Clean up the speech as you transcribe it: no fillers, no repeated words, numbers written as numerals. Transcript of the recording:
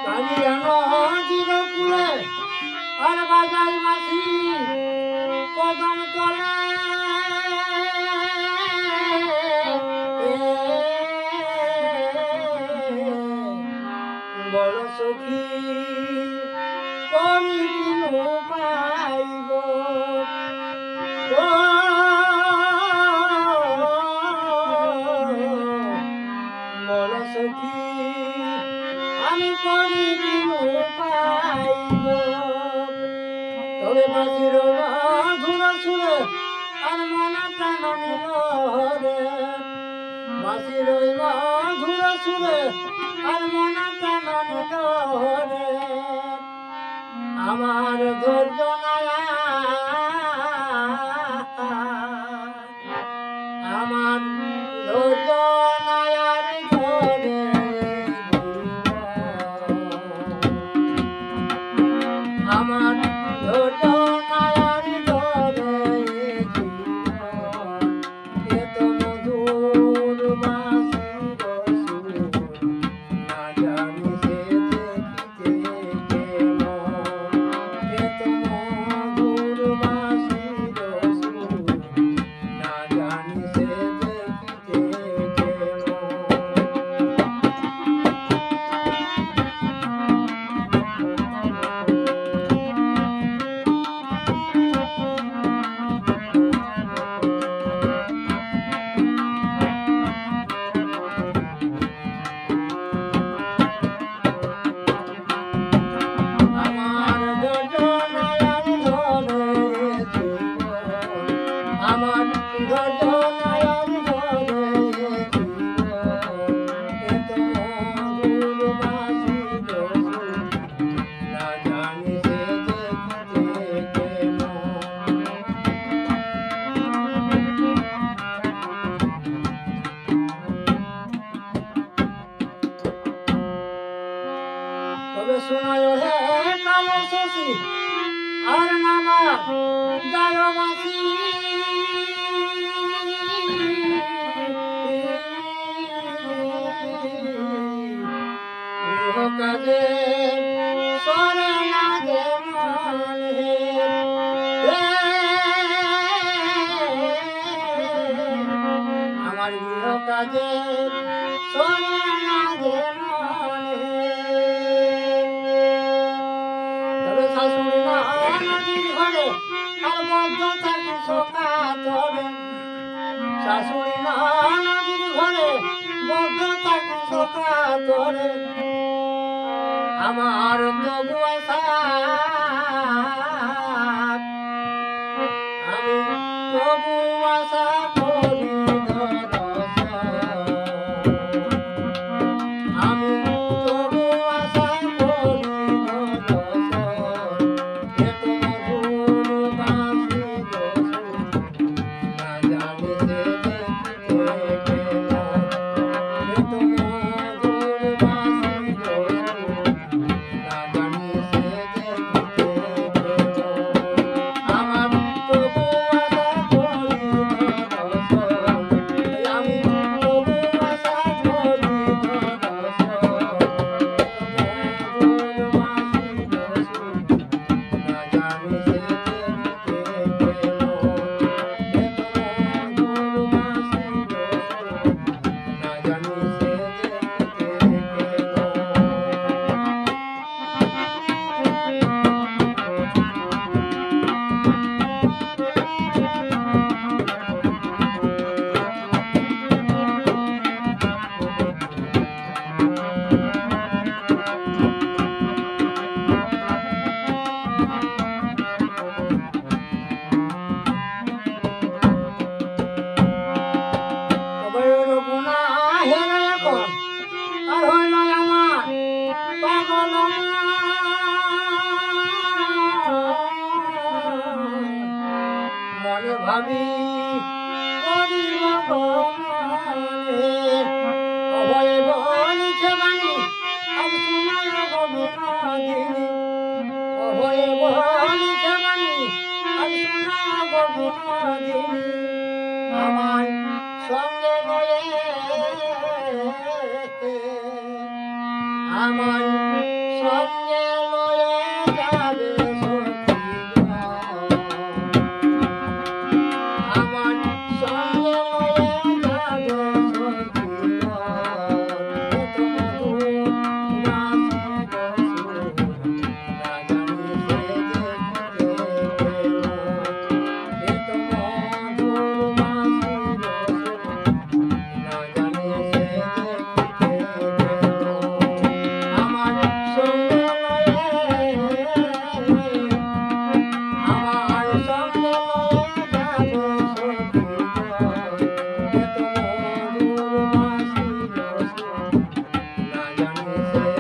কালিয়ানো চিরকুলে আর বাজাই বাঁশি কদম তলে বড় সখী করি পাইব বড় সখী আমি করি পাইব তবে বাঁশির ধুর সুরে আর মন প্রাণ নিল রে বাঁশির ধুর সুরে আর মন প্রাণ নিল রে আমার ধৈর্য আমার ধৈর্য নায়ার ধরে আমার ধৈর্য নায়ার ধরে এত মধুর বাঁশির সুর না জানি সে দেখিতে কেমন এত মধুর বাঁশির সুর না জানি সে দেখিতে আমার ধৈর্য নায়ার ধরে এত মধুর বাঁশির সুর না জানি সে দেখিতে তবে শোনায় হে কালো শশী আর নামা যায় বাঁশি কাজে সরে না যে মন হে আমার গৃহ কাজে সরে না যে মন তবে শাশুড়ি নদীর ঘরে আর বদ্ধ থাকি সকা তবে শাশুড়ি নদীর ঘরে বদ্ধ থাকি সকা তবে আমার তবু আশা আমি তবু আশা করি আমি তবু আশা করি এত মধুর বাঁশির সুর না জানি সে দেখিতে এত মধুর বাঁশির সুর না জানি সে দেখিতে আমার তবু আশা করি আমি তবু আশা করি মনে ভাবি অভয়ে বলিছে বাণী আজ শোনায় গোবিন্দিনী অভয়ে বলিছে বাণী আজ শোনায় গোবিন্দিনী আমায় সঙ্গে লয়ে আমার সঙ্গে লয়ে যাবে সখী গো। আমার সঙ্গে লয়ে যাবে সখী গো। এত মধুর বাঁশির সুর, না জানি সে যে কোথেকে এলো। এত মধুর বাঁশির সুর, না জানি সে যে কোথেকে এলো। আমার সঙ্গে লয়ে, আমার সঙ্গে লয়ে যাবে সখী গো। এত মধুর বাঁশির সুর, না জানি সে